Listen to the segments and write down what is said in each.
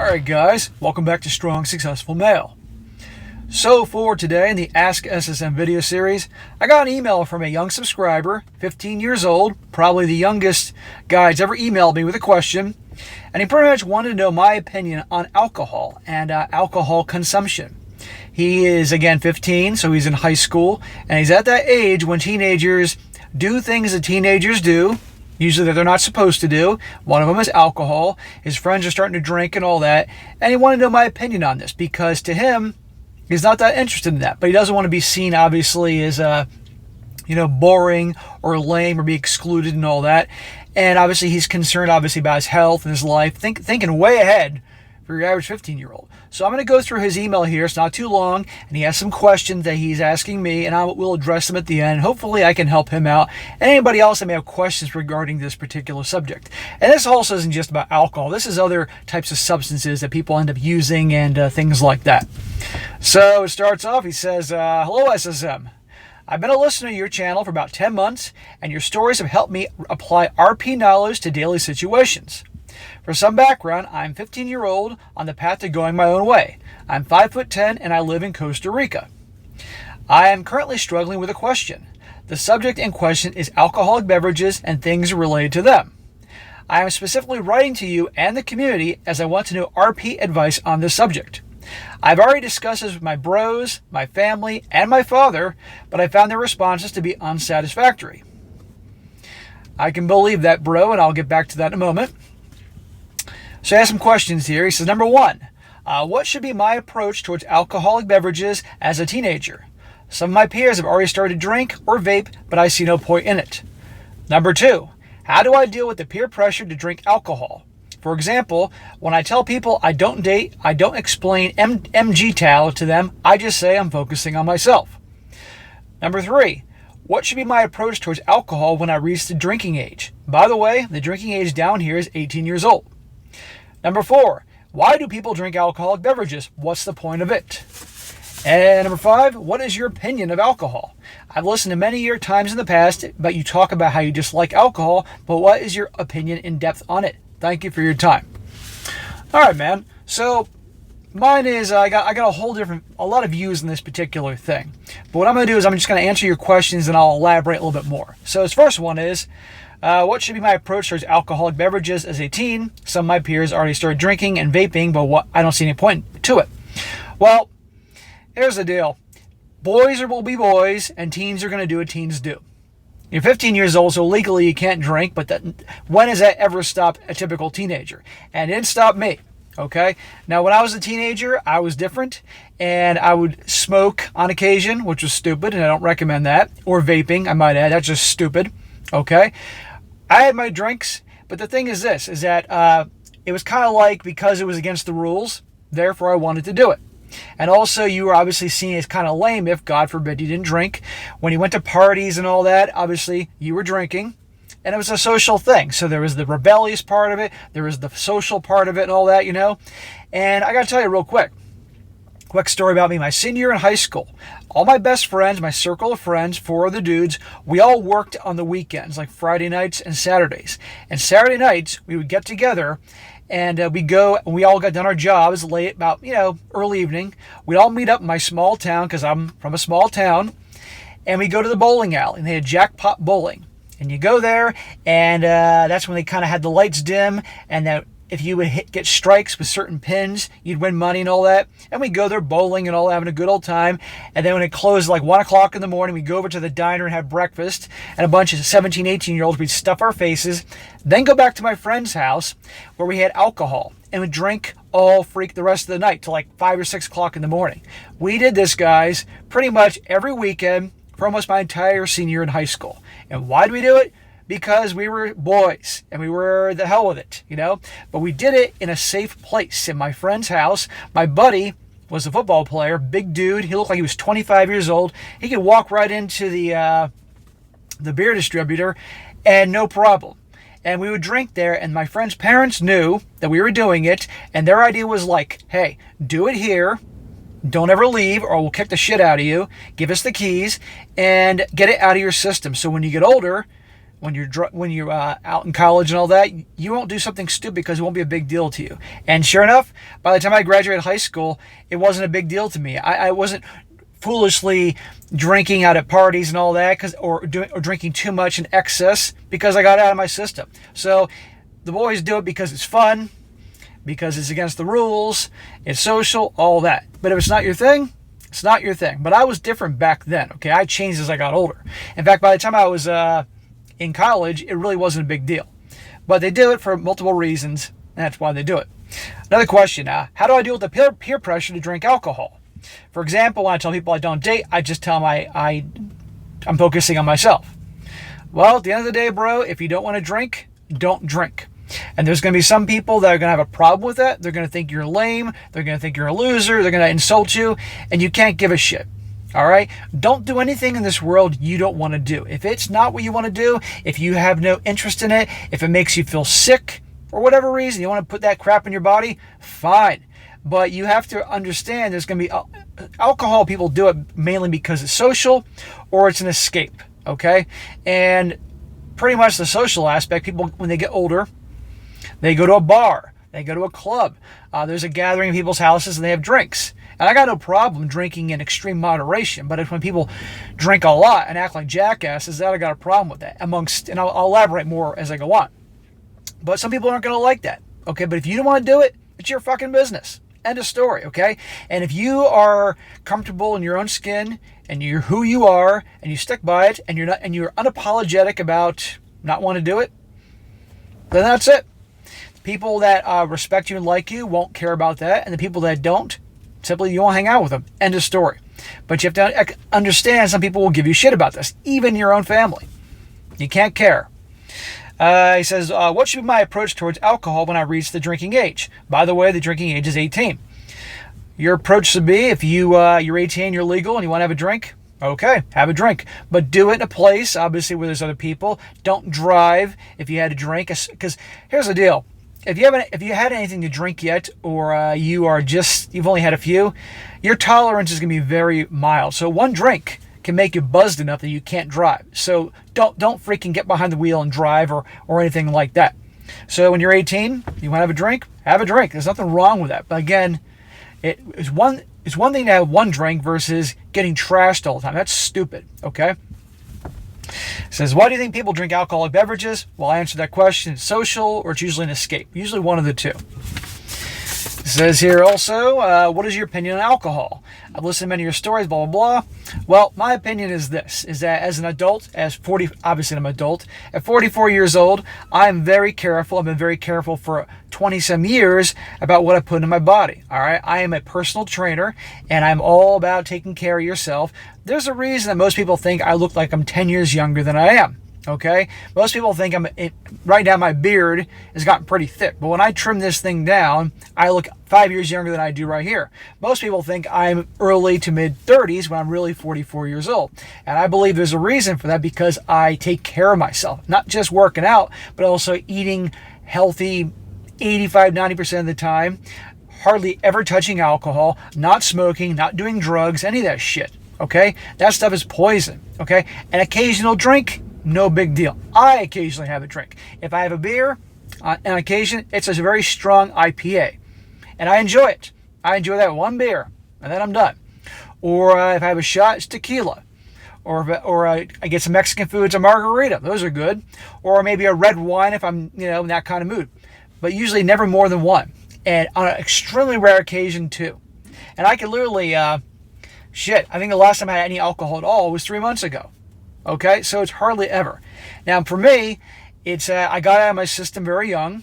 Alright guys, welcome back to Strong Successful Male. So for today in the Ask SSM video series, I got an email from a young subscriber, 15 years old, probably the youngest guy that's ever emailed me with a question, and he pretty much wanted to know my opinion on alcohol and alcohol consumption. He is, again, 15, so he's in high school, and he's at that age when teenagers do things that teenagers do, usually that they're not supposed to do. One of them is alcohol. His friends are starting to drink and all that. And he wanted to know my opinion on this because to him, he's not that interested in that. But he doesn't want to be seen, obviously, as, boring or lame or be excluded and all that. And obviously, he's concerned, obviously, about his health and his life, thinking way ahead for your average 15-year-old. So I'm going to go through his email here. It's not too long, and he has some questions that he's asking me, and I will address them at the end. Hopefully, I can help him out, and anybody else that may have questions regarding this particular subject. And this also isn't just about alcohol. This is other types of substances that people end up using and things like that. So it starts off, he says, Hello, SSM. I've been a listener to your channel for about 10 months, and your stories have helped me apply RP knowledge to daily situations. For some background, I'm 15-year-old on the path to going my own way. I'm 5'10", and I live in Costa Rica. I am currently struggling with a question. The subject in question is alcoholic beverages and things related to them. I am specifically writing to you and the community as I want to know RP advice on this subject. I've already discussed this with my bros, my family, and my father, but I found their responses to be unsatisfactory. I can believe that, bro, and I'll get back to that in a moment. So I have some questions here. He says, number one, what should be my approach towards alcoholic beverages as a teenager? Some of my peers have already started to drink or vape, but I see no point in it. Number two, how do I deal with the peer pressure to drink alcohol? For example, when I tell people I don't date, I don't explain MGTOW to them. I just say I'm focusing on myself. Number three, what should be my approach towards alcohol when I reach the drinking age? By the way, the drinking age down here is 18 years old. Number four, why do people drink alcoholic beverages? What's the point of it? And number five, what is your opinion of alcohol? I've listened to many times in the past, but you talk about how you dislike alcohol, but what is your opinion in depth on it? Thank you for your time. All right, man. So mine is, I got a lot of views in this particular thing. But what I'm going to do is I'm just going to answer your questions and I'll elaborate a little bit more. So his first one is, what should be my approach towards alcoholic beverages as a teen? Some of my peers already started drinking and vaping, but I don't see any point to it. Well, here's the deal. Boys will be boys, and teens are going to do what teens do. You're 15 years old, so legally you can't drink, but when has that ever stopped a typical teenager? And it didn't stop me, okay? Now, when I was a teenager, I was different, and I would smoke on occasion, which was stupid, and I don't recommend that, or vaping, I might add. That's just stupid, okay? I had my drinks, but the thing is this, is that it was kind of like because it was against the rules, therefore I wanted to do it. And also you were obviously seen as kind of lame if, God forbid, you didn't drink. When you went to parties and all that, obviously you were drinking. And it was a social thing. So there was the rebellious part of it, there was the social part of it and all that, And I got to tell you real quick story about me. My senior year in high school, all my best friends, my circle of friends, 4 other dudes, we all worked on the weekends, like Friday nights and Saturdays. And Saturday nights, we would get together and we all got done our jobs late, about, early evening. We'd all meet up in my small town, because I'm from a small town, and we go to the bowling alley, and they had jackpot bowling. And you go there, and that's when they kind of had the lights dim, and that if you would get strikes with certain pins, you'd win money and all that. And we go there bowling and all, having a good old time. And then when it closed like 1 o'clock in the morning, we'd go over to the diner and have breakfast. And a bunch of 17, 18-year-olds, we'd stuff our faces. Then go back to my friend's house where we had alcohol. And we'd drink all the rest of the night till like 5 or 6 o'clock in the morning. We did this, guys, pretty much every weekend for almost my entire senior year in high school. And why did we do it? Because we were boys and we were the hell with it, But we did it in a safe place in my friend's house. My buddy was a football player, big dude. He looked like he was 25 years old. He could walk right into the beer distributor and no problem. And we would drink there, and my friend's parents knew that we were doing it, and their idea was like, hey, do it here. Don't ever leave or we'll kick the shit out of you. Give us the keys and get it out of your system. So when you get older, when you're out in college and all that, you won't do something stupid because it won't be a big deal to you. And sure enough, by the time I graduated high school, it wasn't a big deal to me. I wasn't foolishly drinking out at parties and all that, or drinking too much in excess, because I got it out of my system. So the boys do it because it's fun, because it's against the rules, it's social, all that. But if it's not your thing, it's not your thing. But I was different back then, okay? I changed as I got older. In fact, by the time I was in college, it really wasn't a big deal. But they do it for multiple reasons, and that's why they do it. Another question, how do I deal with the peer pressure to drink alcohol? For example, when I tell people I don't date, I just tell them I'm focusing on myself. Well, at the end of the day, bro, if you don't want to drink, don't drink. And there's going to be some people that are going to have a problem with that. They're going to think you're lame. They're going to think you're a loser. They're going to insult you, and you can't give a shit. All right? Don't do anything in this world you don't want to do. If it's not what you want to do, if you have no interest in it, if it makes you feel sick for whatever reason, you want to put that crap in your body, fine. But you have to understand there's going to be alcohol. People do it mainly because it's social or it's an escape. Okay? And pretty much the social aspect, people, when they get older, they go to a bar, they go to a club, there's a gathering in people's houses and they have drinks. And I got no problem drinking in extreme moderation, but if when people drink a lot and act like jackasses, that I got a problem with that. And I'll elaborate more as I go on. But some people aren't going to like that, okay? But if you don't want to do it, it's your fucking business. End of story, okay? And if you are comfortable in your own skin and you're who you are and you stick by it and you're unapologetic about not wanting to do it, then that's it. People that respect you and like you won't care about that, and the people that don't, simply you won't hang out with them. End of story. But you have to understand some people will give you shit about this, even your own family. You can't care. He says, what should be my approach towards alcohol when I reach the drinking age? By the way, the drinking age is 18. Your approach should be, if you're 18, you're legal, and you want to have a drink, okay, have a drink. But do it in a place, obviously, where there's other people. Don't drive if you had a drink. Because here's the deal. If you had anything to drink yet, or you've only had a few, your tolerance is going to be very mild. So one drink can make you buzzed enough that you can't drive. So don't freaking get behind the wheel and drive or anything like that. So when you're 18, you want to have a drink? Have a drink. There's nothing wrong with that. But again, it's one thing to have one drink versus getting trashed all the time. That's stupid, okay? It says, why do you think people drink alcoholic beverages? Well, I answered that question. It's social, or it's usually an escape. Usually one of the two. It says here also, what is your opinion on alcohol? I've listened to many of your stories, blah, blah, blah. Well, my opinion is this, is that as an adult, obviously I'm an adult, at 44 years old, I'm very careful. I've been very careful for 20-some years about what I put in my body, all right? I am a personal trainer, and I'm all about taking care of yourself. There's a reason that most people think I look like I'm 10 years younger than I am. Okay, most people think right now my beard has gotten pretty thick, but when I trim this thing down, I look 5 years younger than I do right here. Most people think I'm early to mid 30s when I'm really 44 years old, and I believe there's a reason for that, because I take care of myself, not just working out, but also eating healthy 85-90% of the time, hardly ever touching alcohol, not smoking, not doing drugs, any of that shit. Okay, that stuff is poison. Okay, an occasional drink, no big deal. I occasionally have a drink. If I have a beer, on occasion, it's a very strong IPA. And I enjoy it. I enjoy that one beer, and then I'm done. Or if I have a shot, it's tequila. Or I get some Mexican food, it's a margarita. Those are good. Or maybe a red wine if I'm in that kind of mood. But usually never more than one. And on an extremely rare occasion, too. And I can literally, I think the last time I had any alcohol at all was 3 months ago. Okay, so it's hardly ever. Now, for me, it's I got out of my system very young,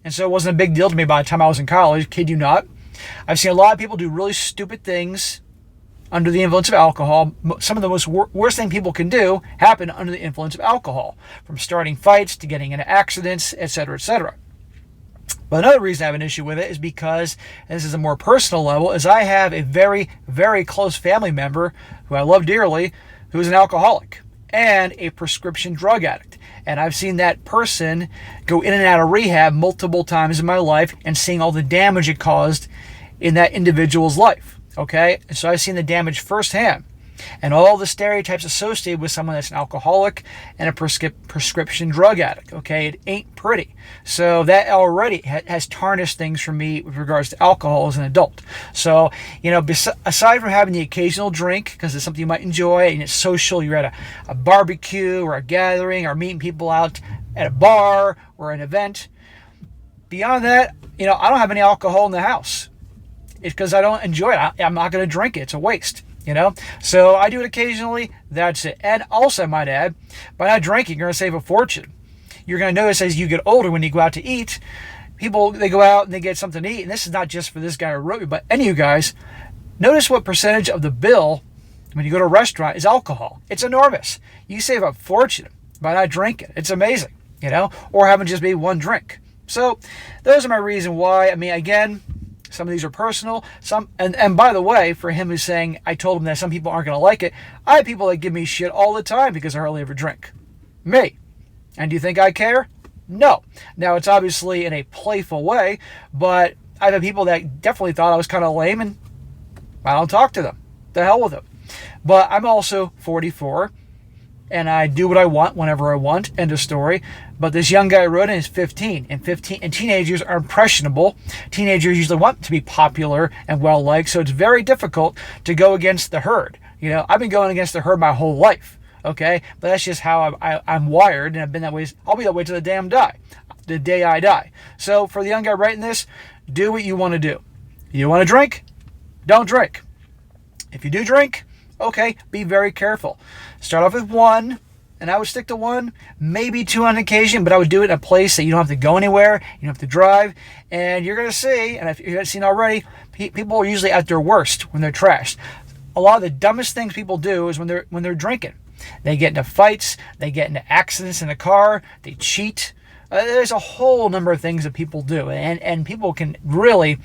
and so it wasn't a big deal to me by the time I was in college, kid you not. I've seen a lot of people do really stupid things under the influence of alcohol. Some of the most worst thing people can do happen under the influence of alcohol, from starting fights to getting into accidents, etc., etc. But another reason I have an issue with it is because, and this is a more personal level, is I have a very, very close family member who I love dearly, who's an alcoholic and a prescription drug addict. And I've seen that person go in and out of rehab multiple times in my life, and seeing all the damage it caused in that individual's life. Okay? And so I've seen the damage firsthand. and all the stereotypes associated with someone that's an alcoholic and a prescription drug addict. Okay, it ain't pretty. So that already has tarnished things for me with regards to alcohol as an adult. So, aside from having the occasional drink, because it's something you might enjoy and it's social, you're at a barbecue or a gathering or meeting people out at a bar or an event. Beyond that, I don't have any alcohol in the house. It's because I don't enjoy it. I'm not going to drink it. It's a waste. So I do it occasionally. That's it. And also, I might add, by not drinking, you're going to save a fortune. You're going to notice as you get older, when you go out to eat, people, they go out and they get something to eat. And this is not just for this guy who wrote me, but any of you guys, notice what percentage of the bill when you go to a restaurant is alcohol. It's enormous. You save a fortune by not drinking. It's amazing, or having just maybe one drink. So those are my reasons why. Again, some of these are personal. And by the way, for him who's saying I told him that some people aren't going to like it, I have people that give me shit all the time because I hardly ever drink. Me. And do you think I care? No. Now, it's obviously in a playful way, but I've had people that definitely thought I was kind of lame, and I don't talk to them. The hell with them. But I'm also 44. And I do what I want whenever I want. End of story. But this young guy wrote in is 15. And teenagers are impressionable. Teenagers usually want to be popular and well-liked. So it's very difficult to go against the herd. I've been going against the herd my whole life. Okay? But that's just how I'm wired. And I've been that way. I'll be that way till the day I die. So for the young guy writing this, do what you want to do. You want to drink? Don't drink. If you do drink, okay, be very careful. Start off with one, and I would stick to one, maybe two on occasion, but I would do it in a place that you don't have to go anywhere, you don't have to drive, and you're going to see, and if you haven't seen already, people are usually at their worst when they're trashed. A lot of the dumbest things people do is when they're drinking. They get into fights, they get into accidents in the car, they cheat. There's a whole number of things that people do, and people can really...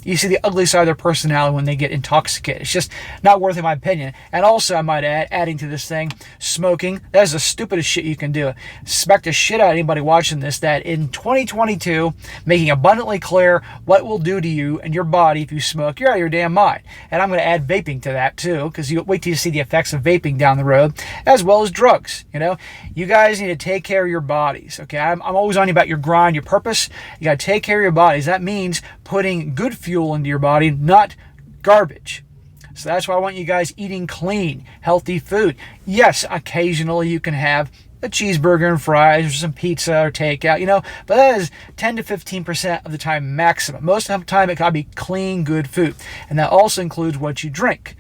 You see the ugly side of their personality when they get intoxicated. It's just not worth it, in my opinion. And also, I might add, adding to this thing, smoking. That is the stupidest shit you can do. Expect the shit out of anybody watching this that in 2022, making abundantly clear what will do to you and your body if you smoke, you're out of your damn mind. And I'm going to add vaping to that too, because you wait till you see the effects of vaping down the road, as well as drugs. You guys need to take care of your bodies. Okay, I'm always on you about your grind, your purpose. You got to take care of your bodies. That means putting good fuel into your body, not garbage. So that's why I want you guys eating clean, healthy food. Yes, occasionally you can have a cheeseburger and fries or some pizza or takeout, but that is 10 to 15% of the time maximum. Most of the time it gotta be clean, good food. And that also includes what you drink.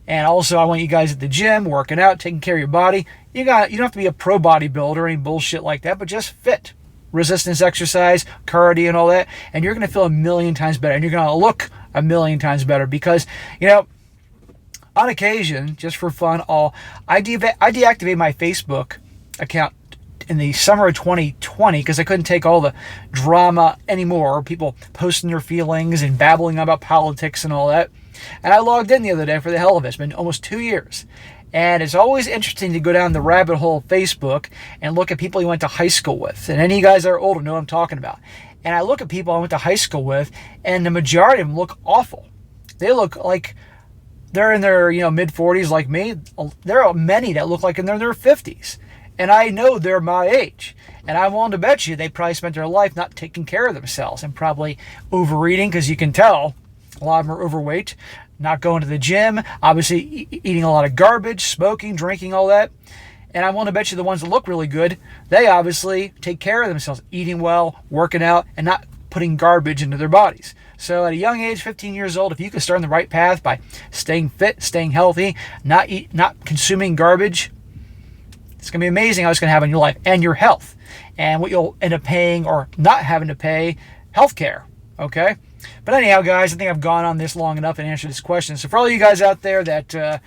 And also I want you guys at the gym, working out, taking care of your body. You don't have to be a pro bodybuilder or any bullshit like that, but just fit. Resistance exercise, cardio, and all that, and you're going to feel a million times better, and you're going to look a million times better because, on occasion, just for fun, I deactivated my Facebook account in the summer of 2020 because I couldn't take all the drama anymore, people posting their feelings and babbling about politics and all that, and I logged in the other day for the hell of it. It's been almost 2 years. And it's always interesting to go down the rabbit hole of Facebook and look at people you went to high school with. And any of you guys that are older know what I'm talking about. And I look at people I went to high school with, and the majority of them look awful. They look like they're in their mid-40s like me. There are many that look like they're in their 50s. And I know they're my age. And I'm willing to bet you they probably spent their life not taking care of themselves and probably overeating, because you can tell a lot of them are overweight. Not going to the gym, obviously eating a lot of garbage, smoking, drinking, all that. And I want to bet you the ones that look really good, they obviously take care of themselves, eating well, working out, and not putting garbage into their bodies. So at a young age, 15 years old, if you can start on the right path by staying fit, staying healthy, not consuming garbage, it's going to be amazing how it's going to have on your life and your health. And what you'll end up paying or not having to pay, health care. Okay? But anyhow, guys, I think I've gone on this long enough and answered this question. So for all you guys out there that,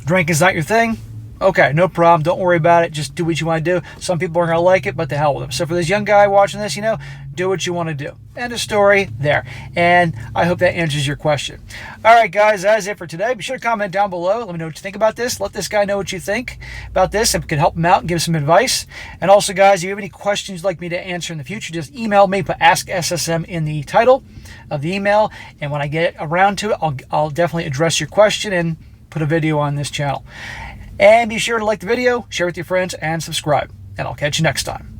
drink is not your thing, Okay, no problem. Don't worry about it. Just do what you want to do. Some people are going to like it, but the hell with them. So for this young guy watching this, do what you want to do. End of story there. And I hope that answers your question. All right, guys, that is it for today. Be sure to comment down below. Let me know what you think about this. Let this guy know what you think about this and can help him out and give some advice. And also, guys, if you have any questions you'd like me to answer in the future, just email me. Put Ask SSM in the title of the email. And when I get around to it, I'll definitely address your question and put a video on this channel. And be sure to like the video, share with your friends, and subscribe. And I'll catch you next time.